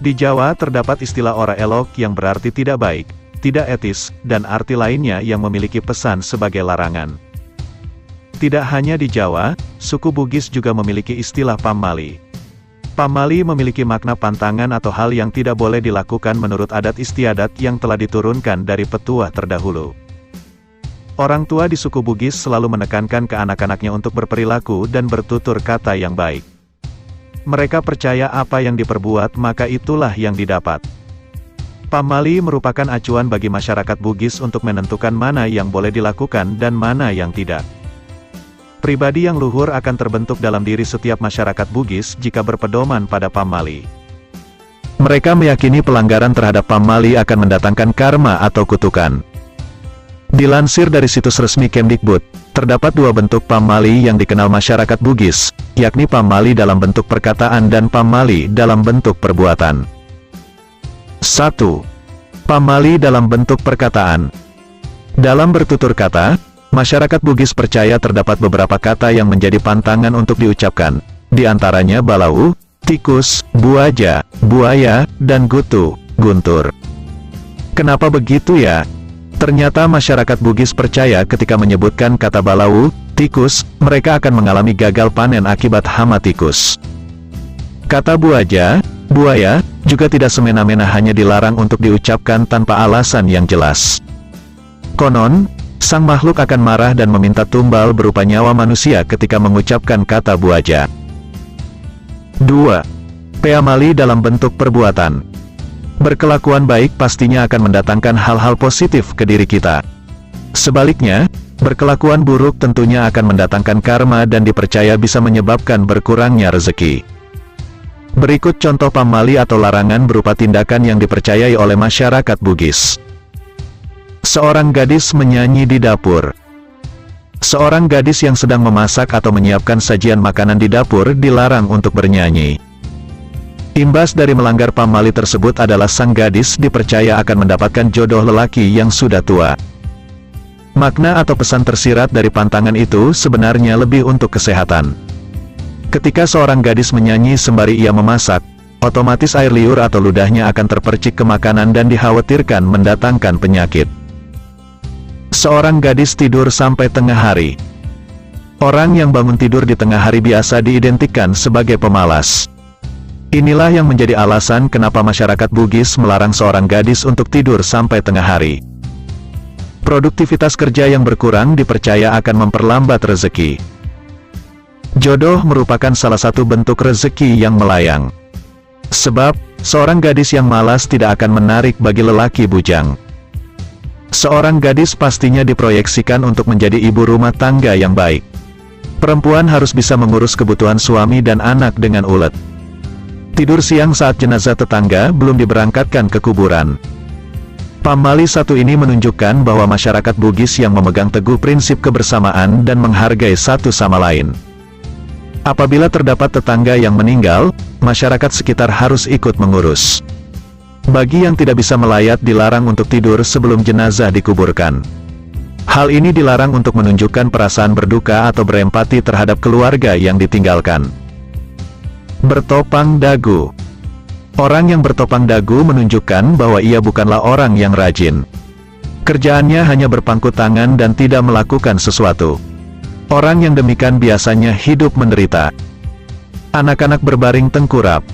Di Jawa terdapat istilah ora elok yang berarti tidak baik, tidak etis, dan arti lainnya yang memiliki pesan sebagai larangan. Tidak hanya di Jawa, suku Bugis juga memiliki istilah pamali. Pamali memiliki makna pantangan atau hal yang tidak boleh dilakukan menurut adat istiadat yang telah diturunkan dari petua terdahulu. Orang tua di suku Bugis selalu menekankan ke anak-anaknya untuk berperilaku dan bertutur kata yang baik. Mereka percaya apa yang diperbuat maka itulah yang didapat. Pamali merupakan acuan bagi masyarakat Bugis untuk menentukan mana yang boleh dilakukan dan mana yang tidak. Pribadi yang luhur akan terbentuk dalam diri setiap masyarakat Bugis jika berpedoman pada pamali. Mereka meyakini pelanggaran terhadap pamali akan mendatangkan karma atau kutukan. Dilansir dari situs resmi Kemdikbud, terdapat dua bentuk pamali yang dikenal masyarakat Bugis, yakni pamali dalam bentuk perkataan dan pamali dalam bentuk perbuatan. 1. Pamali dalam bentuk perkataan. Dalam bertutur kata, masyarakat Bugis percaya terdapat beberapa kata yang menjadi pantangan untuk diucapkan, di antaranya balau, tikus, buaja, buaya, dan gutu, guntur. Kenapa begitu ya? Ternyata masyarakat Bugis percaya ketika menyebutkan kata balau, tikus, mereka akan mengalami gagal panen akibat hama tikus. Kata buaja, buaya, juga tidak semena-mena hanya dilarang untuk diucapkan tanpa alasan yang jelas. Konon, sang makhluk akan marah dan meminta tumbal berupa nyawa manusia ketika mengucapkan kata buaja. 2. Pamali dalam bentuk perbuatan. Berkelakuan baik pastinya akan mendatangkan hal-hal positif ke diri kita. Sebaliknya, berkelakuan buruk tentunya akan mendatangkan karma dan dipercaya bisa menyebabkan berkurangnya rezeki. Berikut contoh pamali atau larangan berupa tindakan yang dipercayai oleh masyarakat Bugis. Seorang gadis menyanyi di dapur. Seorang gadis yang sedang memasak atau menyiapkan sajian makanan di dapur dilarang untuk bernyanyi. Imbas dari melanggar pamali tersebut adalah sang gadis dipercaya akan mendapatkan jodoh lelaki yang sudah tua. Makna atau pesan tersirat dari pantangan itu sebenarnya lebih untuk kesehatan. Ketika seorang gadis menyanyi sembari ia memasak, otomatis air liur atau ludahnya akan terpercik ke makanan dan dikhawatirkan mendatangkan penyakit. Seorang gadis tidur sampai tengah hari. Orang yang bangun tidur di tengah hari biasa diidentikan sebagai pemalas. Inilah yang menjadi alasan kenapa masyarakat Bugis melarang seorang gadis untuk tidur sampai tengah hari. Produktivitas kerja yang berkurang dipercaya akan memperlambat rezeki. Jodoh merupakan salah satu bentuk rezeki yang melayang. Sebab, seorang gadis yang malas tidak akan menarik bagi lelaki bujang. Seorang gadis pastinya diproyeksikan untuk menjadi ibu rumah tangga yang baik. Perempuan harus bisa mengurus kebutuhan suami dan anak dengan ulet. Tidur siang saat jenazah tetangga belum diberangkatkan ke kuburan. Pamali satu ini menunjukkan bahwa masyarakat Bugis yang memegang teguh prinsip kebersamaan dan menghargai satu sama lain. Apabila terdapat tetangga yang meninggal, masyarakat sekitar harus ikut mengurus. Bagi yang tidak bisa melayat dilarang untuk tidur sebelum jenazah dikuburkan. Hal ini dilarang untuk menunjukkan perasaan berduka atau berempati terhadap keluarga yang ditinggalkan. Bertopang dagu. Orang yang bertopang dagu menunjukkan bahwa ia bukanlah orang yang rajin. Kerjaannya hanya berpangku tangan dan tidak melakukan sesuatu. Orang yang demikian biasanya hidup menderita. Anak-anak berbaring tengkurap.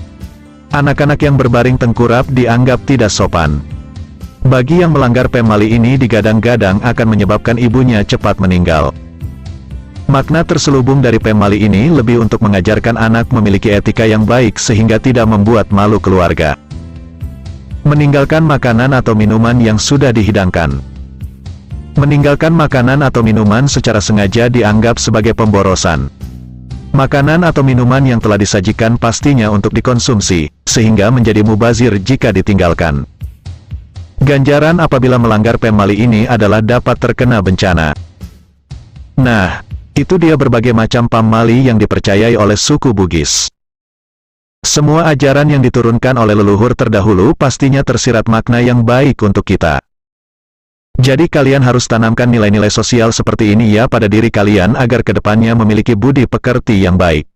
Anak-anak yang berbaring tengkurap dianggap tidak sopan. Bagi yang melanggar pamali ini digadang-gadang akan menyebabkan ibunya cepat meninggal. Makna terselubung dari pamali ini lebih untuk mengajarkan anak memiliki etika yang baik sehingga tidak membuat malu keluarga. Meninggalkan makanan atau minuman yang sudah dihidangkan. Meninggalkan makanan atau minuman secara sengaja dianggap sebagai pemborosan. Makanan atau minuman yang telah disajikan pastinya untuk dikonsumsi, sehingga menjadi mubazir jika ditinggalkan. Ganjaran apabila melanggar pamali ini adalah dapat terkena bencana. Nah, itu dia berbagai macam pamali yang dipercayai oleh suku Bugis. Semua ajaran yang diturunkan oleh leluhur terdahulu pastinya tersirat makna yang baik untuk kita. Jadi kalian harus tanamkan nilai-nilai sosial seperti ini ya pada diri kalian agar kedepannya memiliki budi pekerti yang baik.